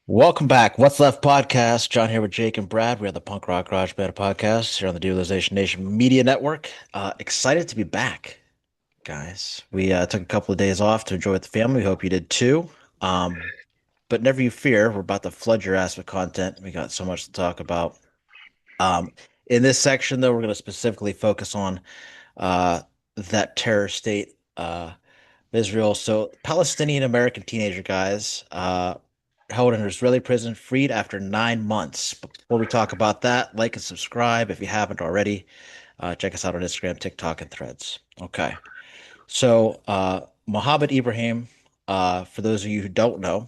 Welcome back. What's Left podcast. John here with Jake and Brad. We are the Punk Rock Garage Band podcast here on the Dualization Nation Media Network. Excited to be back, guys. We took a couple of days off to enjoy with the family. We hope you did too. But never you fear, we're about to flood your ass with content. We got so much to talk about. In this section, though, we're going to specifically focus on uh, that terror state, Israel. So, Palestinian American teenager guys held in an Israeli prison, freed after 9 months. But before we talk about that, like and subscribe if you haven't already. Check us out on Instagram, TikTok, and Threads. Okay. So, Mohammed Ibrahim, for those of you who don't know,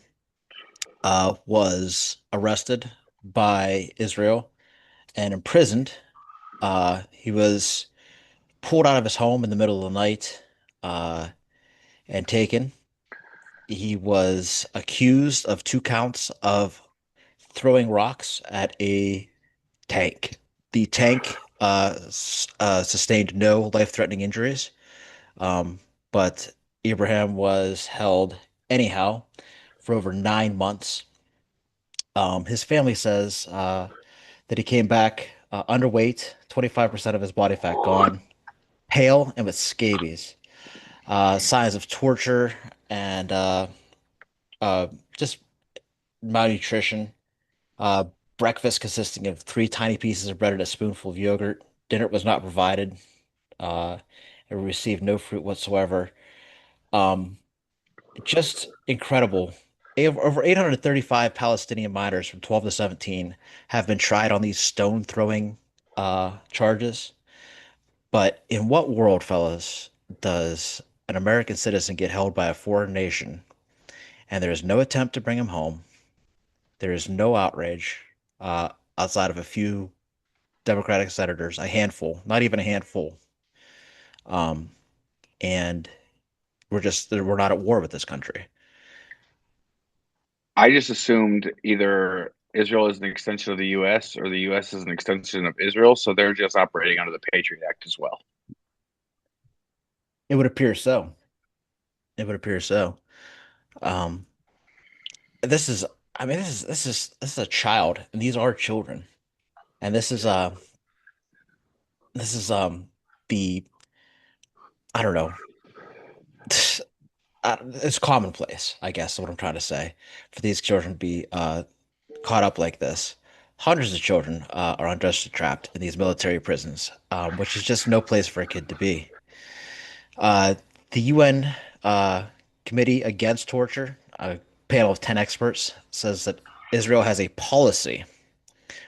was arrested by Israel and imprisoned. He was pulled out of his home in the middle of the night uh, and taken. He was accused of 2 counts of throwing rocks at a tank. The tank sustained no life-threatening injuries, but Abraham was held anyhow for over 9 months. His family says that he came back underweight, 25% of his body fat gone, pale, and with scabies. Signs of torture and uh, just malnutrition. Uh, Breakfast consisting of three tiny pieces of bread and a spoonful of yogurt. Dinner was not provided. Uh, and received no fruit whatsoever. Um, just incredible. Over 835 Palestinian miners from 12 to 17 have been tried on these stone throwing charges. But in what world, fellas, does an American citizen get held by a foreign nation and there is no attempt to bring him home? There is no outrage uh, outside of a few Democratic senators, a handful, not even a handful. Um, and we're not at war with this country. I just assumed either Israel is an extension of the US or the US is an extension of Israel, so they're just operating under the Patriot Act as well. It would appear so. It would appear so. Um, this is, I mean, this is a child, and these are children, and this is the I don't know. It's commonplace, I guess, is what I'm trying to say, for these children to be caught up like this. Hundreds of children are unjustly trapped in these military prisons, which is just no place for a kid to be. Uh, the UN Committee Against Torture, a panel of 10 experts, says that Israel has a policy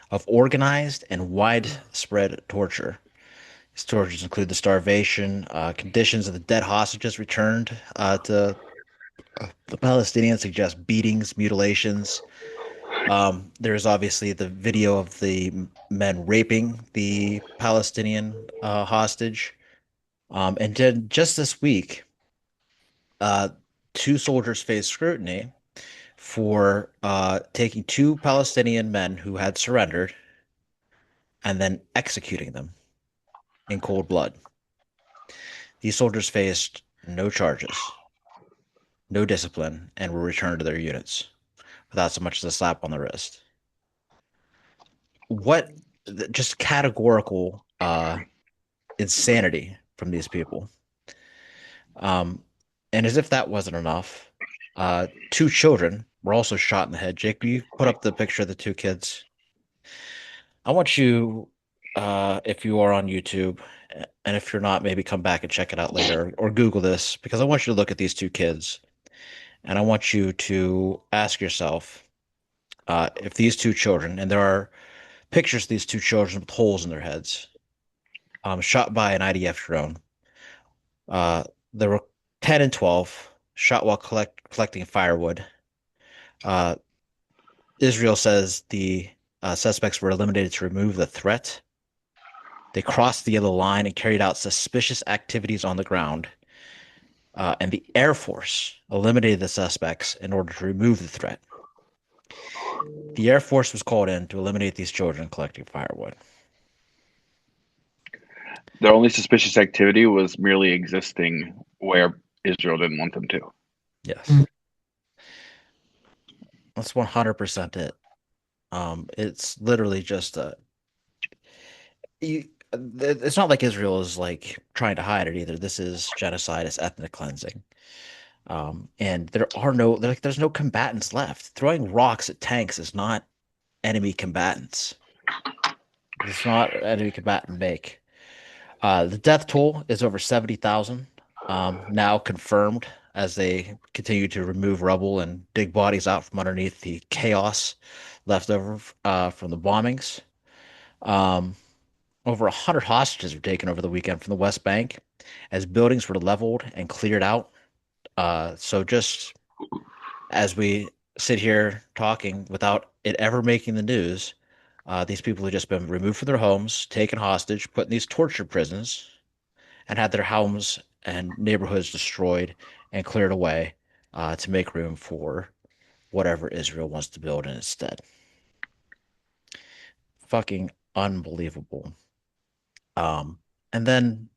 of organized and widespread torture. These tortures include the starvation, conditions of the dead hostages returned to the Palestinians, suggest beatings, mutilations. There's obviously the video of the men raping the Palestinian hostage. And then just this week, uh, two soldiers faced scrutiny for taking two Palestinian men who had surrendered and then executing them in cold blood. These soldiers faced no charges, no discipline, and were returned to their units without so much as a slap on the wrist. What just categorical insanity from these people. Um, and as if that wasn't enough, two children were also shot in the head. Jake, will you put up the picture of the two kids? I want you, if you are on YouTube, and if you're not, maybe come back and check it out later or Google this because I want you to look at these two kids and I want you to ask yourself if these two children, and there are pictures of these two children with holes in their heads, shot by an IDF drone. Uh, there were 10 and 12 shot while collecting firewood. Uh, Israel says the suspects were eliminated to remove the threat. They crossed the yellow line and carried out suspicious activities on the ground. And the Air Force eliminated the suspects in order to remove the threat. The Air Force was called in to eliminate these children collecting firewood. Their only suspicious activity was merely existing where Israel didn't want them to. Yes. That's 100% it. It's literally just it's not like Israel is like trying to hide it either. This is genocide, it's ethnic cleansing. And there's no combatants left. Throwing rocks at tanks is not enemy combatants. It's not enemy combatant make. The death toll is over 70,000, now confirmed as they continue to remove rubble and dig bodies out from underneath the chaos left over from the bombings. Um, Over 100 hostages were taken over the weekend from the West Bank as buildings were leveled and cleared out. So just as we sit here talking without it ever making the news, these people have just been removed from their homes, taken hostage, put in these torture prisons, and had their homes and neighborhoods destroyed and cleared away to make room for whatever Israel wants to build in instead. Fucking unbelievable. And then,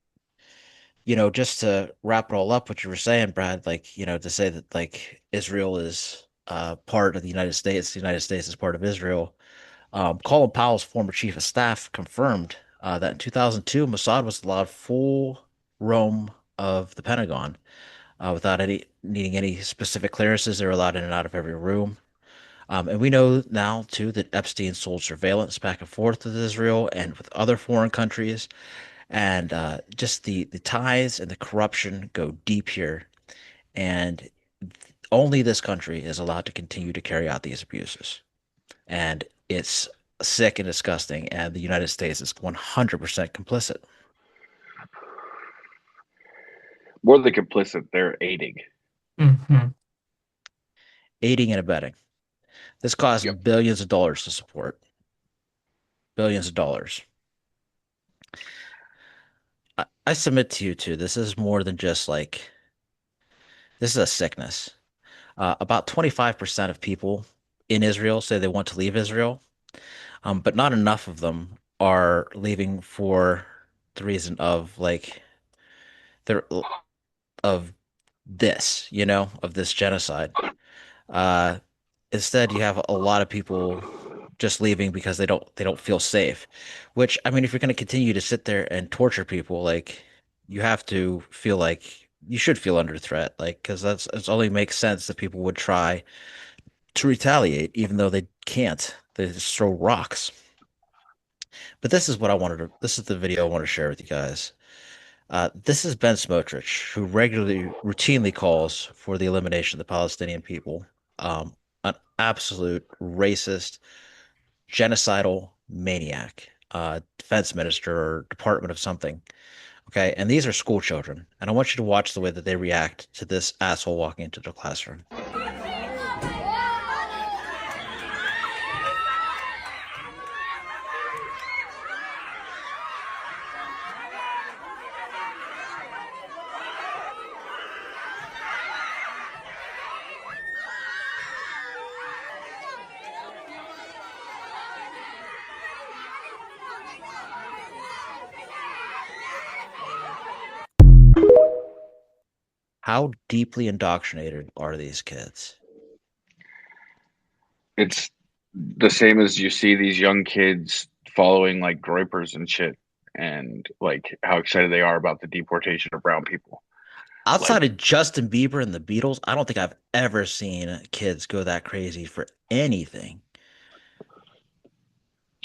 just to wrap it all up, what you were saying, Brad, like, to say that like Israel is part of the United States is part of Israel. Colin Powell's former chief of staff confirmed that in 2002, Mossad was allowed full roam of the Pentagon without any needing any specific clearances. They were allowed in and out of every room. And we know now too that Epstein sold surveillance back and forth with Israel and with other foreign countries, and just the ties and the corruption go deep here. And only this country is allowed to continue to carry out these abuses, and it's sick and disgusting. And the United States is 100% complicit, More than complicit, they're aiding. Hmm. aiding and abetting. This Yep. cost billions of dollars to support, billions of dollars. I submit to you too. This is more than just like this is a sickness. About 25% of people in Israel say they want to leave Israel, but not enough of them are leaving for the reason of like they're of this, of this genocide. Uh, Instead, you have a lot of people just leaving because they don't feel safe. Which, I mean, if you're going to continue to sit there and torture people, like you have to feel like you should feel under threat, like because it only makes sense that people would try to retaliate, even though they can't. They just throw rocks. But this is what I wanted to. This is the video I want to share with you guys. This is Ben Smotrich, who regularly, routinely calls for the elimination of the Palestinian people. An absolute racist, genocidal maniac, defense minister or department of something. Okay, and these are school children, and I want you to watch the way that they react to this asshole walking into the classroom. How deeply indoctrinated are these kids? It's the same as you see these young kids following like groypers and shit, and like how excited they are about the deportation of brown people. Outside Like, of Justin Bieber and the Beatles, I don't think I've ever seen kids go that crazy for anything.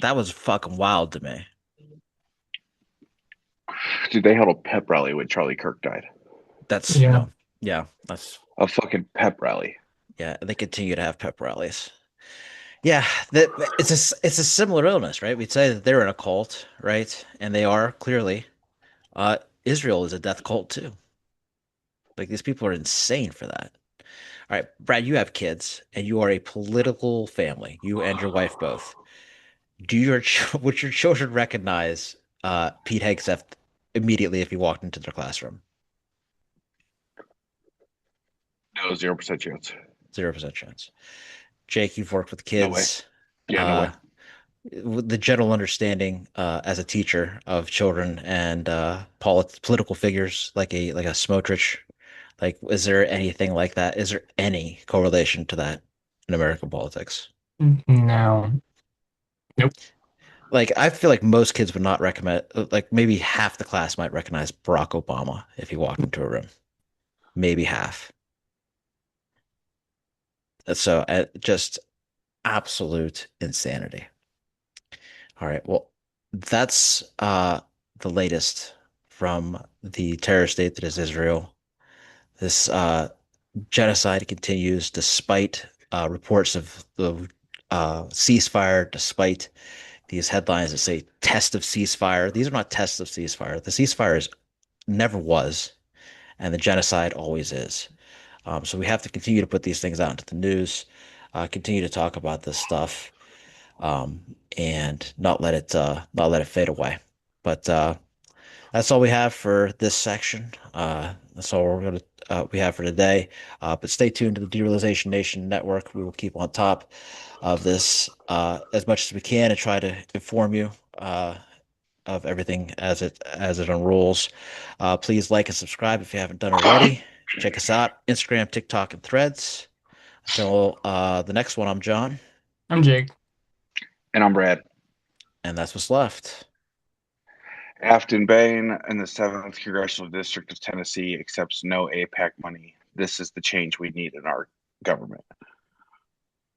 That was fucking wild to me. dude, they held a pep rally when Charlie Kirk died. Yeah. Yeah, that's, A fucking pep rally. yeah, they continue to have pep rallies. Yeah, it's a similar illness, right? We'd say that they're in a cult, right? And they are clearly. Israel is a death cult too. Like these people are insane for that. All right, Brad, you have kids and you are a political family. You and your wife both. Would your children recognize Pete Hegseth immediately if he walked into their classroom? No, 0% chance. 0% chance. Jake, you've worked with No way. kids. Yeah, no Uh, way. with the general understanding as a teacher of children and political figures like a Smotrich, like is there anything like that? Is there any correlation to that? in American politics. No. Nope. Like, I feel like most kids would not recommend, like, maybe half the class might recognize Barack Obama if he walked into a room. Maybe half. So, just absolute insanity. All right. Well, that's the latest from the terror state that is Israel. This genocide continues despite reports of the ceasefire, despite these headlines that say test of ceasefire. These are not tests of ceasefire. The ceasefire is never was, and the genocide always is. So we have to continue to put these things out into the news, continue to talk about this stuff, and not let it fade away. But that's all we have for this section. That's all we have for today. But stay tuned to the Derealization Nation Network. We will keep on top of this as much as we can and try to inform you of everything as it unrolls. Please like and subscribe if you haven't done already. Check us out Instagram, TikTok, and Threads. Until the next one, I'm John, I'm Jake. And I'm Brad. and that's what's left. Afton Bain in the 7th Congressional District of Tennessee accepts no APAC money. This is the change we need in our government.